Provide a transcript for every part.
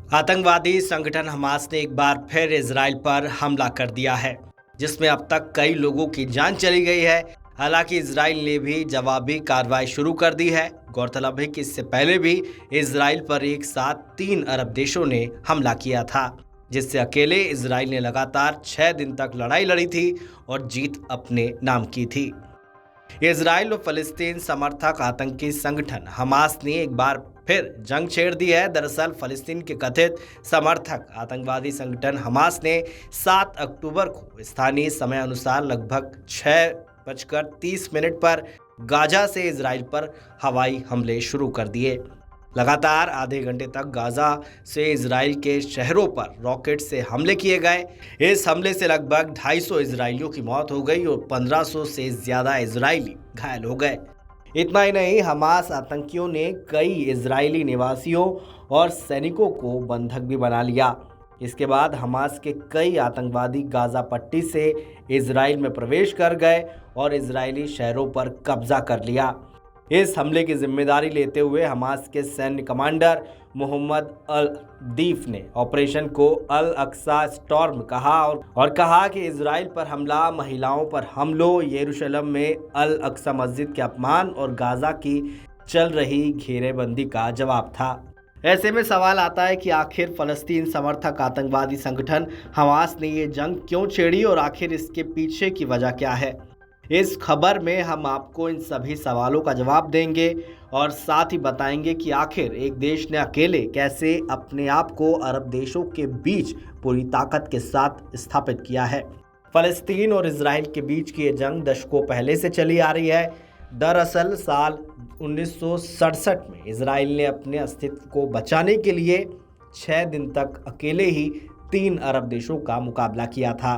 आतंकवादी संगठन हमास ने एक बार फिर इजराइल पर हमला कर दिया है, जिसमें अब तक कई लोगों की जान चली गई है। हालांकि इजराइल ने भी जवाबी कार्रवाई शुरू कर दी है। गौरतलब है कि इससे पहले भी इजराइल पर एक साथ 3 अरब देशों ने हमला किया था, जिससे अकेले इजराइल ने लगातार 6 दिन तक लड़ाई लड़ी थी और जीत अपने नाम की थी। इजराइल और फलस्तीन समर्थक आतंकी संगठन हमास ने एक बार फिर जंग छेड़ दी है। दरअसल फलस्तीन के कथित समर्थक आतंकवादी संगठन हमास ने 7 अक्टूबर को स्थानीय समय अनुसार लगभग 6:30 पर गाजा से इजराइल पर हवाई हमले शुरू कर दिए। लगातार आधे घंटे तक गाजा से इजराइल के शहरों पर रॉकेट से हमले किए गए। इस हमले से लगभग 250 इजरायलियों की मौत हो गई और 1500 से ज्यादा इजरायली घायल हो गए। इतना ही नहीं, हमास आतंकियों ने कई इजरायली निवासियों और सैनिकों को बंधक भी बना लिया। इसके बाद हमास के कई आतंकवादी गाजा पट्टी से इजराइल में प्रवेश कर गए और इजरायली शहरों पर कब्जा कर लिया। इस हमले की जिम्मेदारी लेते हुए हमास के सैन्य कमांडर मोहम्मद अल दीफ ने ऑपरेशन को अल अक्सा स्टॉर्म कहा और कहा कि इजराइल पर हमला, महिलाओं पर हमलों, यरूशलेम में अल अक्सा मस्जिद के अपमान और गाजा की चल रही घेरेबंदी का जवाब था। ऐसे में सवाल आता है कि आखिर फलस्तीन समर्थक आतंकवादी संगठन हमास ने ये जंग क्यों छेड़ी और आखिर इसके पीछे की वजह क्या है। इस खबर में हम आपको इन सभी सवालों का जवाब देंगे और साथ ही बताएंगे कि आखिर एक देश ने अकेले कैसे अपने आप को अरब देशों के बीच पूरी ताकत के साथ स्थापित किया है। फलस्तीन और इजराइल के बीच की ये जंग दशकों पहले से चली आ रही है। दरअसल साल 1967 में इजराइल ने अपने अस्तित्व को बचाने के लिए 6 दिन तक अकेले ही 3 अरब देशों का मुकाबला किया था।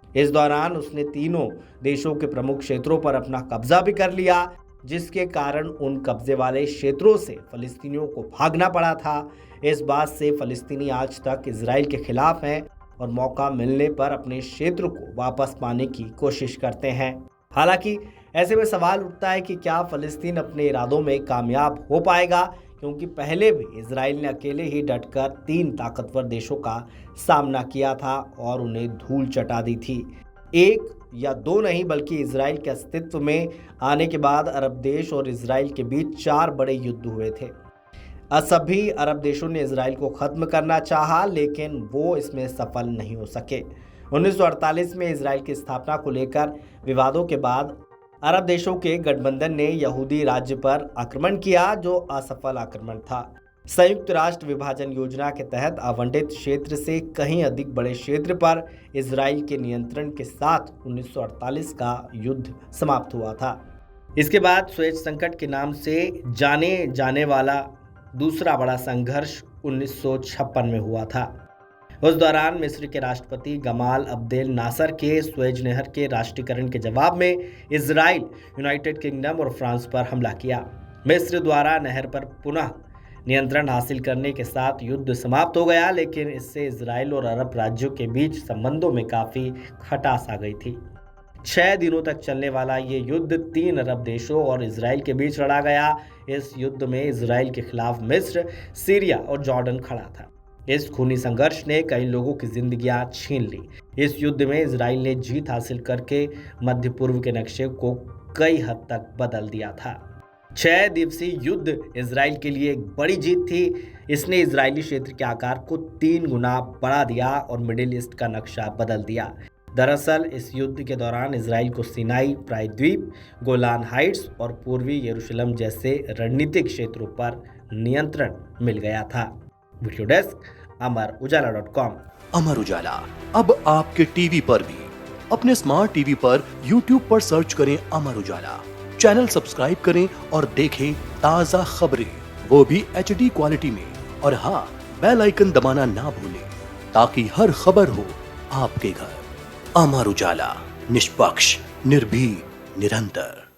इस दौरान उसने तीनों देशों के प्रमुख क्षेत्रों पर अपना कब्जा भी कर लिया, जिसके कारण उन कब्जे वाले क्षेत्रों से फलस्तीनियों को भागना पड़ा था। इस बात से फलस्तीनी आज तक इजराइल के खिलाफ हैं और मौका मिलने पर अपने क्षेत्र को वापस पाने की कोशिश करते हैं। हालांकि ऐसे में सवाल उठता है कि क्या फलस्तीन अपने इरादों में कामयाब हो पाएगा, क्योंकि पहले भी इजराइल ने अकेले ही डटकर 3 ताकतवर देशों का सामना किया था और उन्हें धूल चटा दी थी। 1 या 2 नहीं, बल्कि इजराइल के अस्तित्व में आने के बाद अरब देश और इजराइल के बीच 4 बड़े युद्ध हुए थे। सभी अरब देशों ने इजराइल को खत्म करना चाहा, लेकिन वो इसमें सफल नहीं हो सके। 1948 में इजराइल की स्थापना को लेकर विवादों के बाद अरब देशों के गठबंधन ने यहूदी राज्य पर आक्रमण किया, जो असफल आक्रमण था। संयुक्त राष्ट्र विभाजन योजना के तहत आवंटित क्षेत्र से कहीं अधिक बड़े क्षेत्र पर इजराइल के नियंत्रण के साथ 1948 का युद्ध समाप्त हुआ था। इसके बाद सुएज संकट के नाम से जाने जाने वाला दूसरा बड़ा संघर्ष 1956 में हुआ था। उस दौरान मिस्र के राष्ट्रपति गमाल अब्देल नासर के सुएज नहर के राष्ट्रीयकरण के जवाब में इजराइल, यूनाइटेड किंगडम और फ्रांस पर हमला किया। मिस्र द्वारा नहर पर पुनः नियंत्रण हासिल करने के साथ युद्ध समाप्त हो गया, लेकिन इससे इजराइल और अरब राज्यों के बीच संबंधों में काफ़ी खटास आ गई थी। 6 दिनों तक चलने वाला ये युद्ध 3 अरब देशों और इजराइल के बीच लड़ा गया। इस युद्ध में इजराइल के खिलाफ मिस्र, सीरिया और जॉर्डन खड़ा था। इस खूनी संघर्ष ने कई लोगों की जिंदगियां छीन ली। इस युद्ध में इजराइल ने जीत हासिल करके मध्य पूर्व के नक्शे को कई हद तक बदल दिया था। 6 दिवसीय युद्ध इजराइल के लिए एक बड़ी जीत थी। इसने इजरायली क्षेत्र के आकार को 3 गुना बढ़ा दिया और मिडिल ईस्ट का नक्शा बदल दिया। दरअसल इस युद्ध के दौरान इजराइल को सिनाई प्रायद्वीप, गोलान हाइट्स और पूर्वी यरूशलेम जैसे रणनीतिक क्षेत्रों पर नियंत्रण मिल गया था। Video desk अमर-उजाला.com। अमर उजाला अब आपके टीवी पर भी। अपने स्मार्ट टीवी पर YouTube पर सर्च करें अमर उजाला, चैनल सब्सक्राइब करें और देखें ताजा खबरें, वो भी HD क्वालिटी में। और हाँ, बेल आइकन दबाना ना भूलें ताकि हर खबर हो आपके घर। अमर उजाला, निष्पक्ष, निर्भीक, निरंतर।